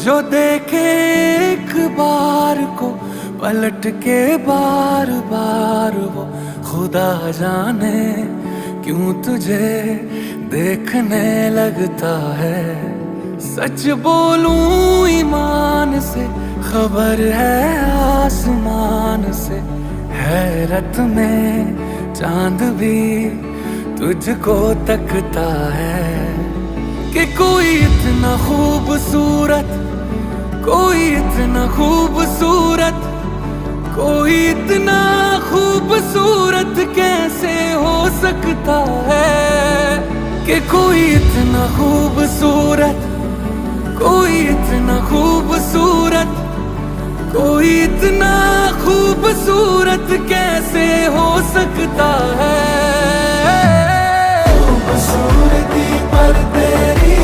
जो देखे एक बार को पलट के बार बार वो खुदा जाने क्यों तुझे देखने लगता है। सच बोलूं ईमान से खबर है आसमान से, हैरत में चांद भी तुझको तकता है कि कोई इतना खूबसूरत, कोई इतना खूबसूरत, कोई इतना खूबसूरत कैसे हो सकता है कि कोई इतना खूबसूरत, कोई इतना खूबसूरत, कोई इतना खूबसूरत कैसे हो सकता है। खूबसूरती पर तेरी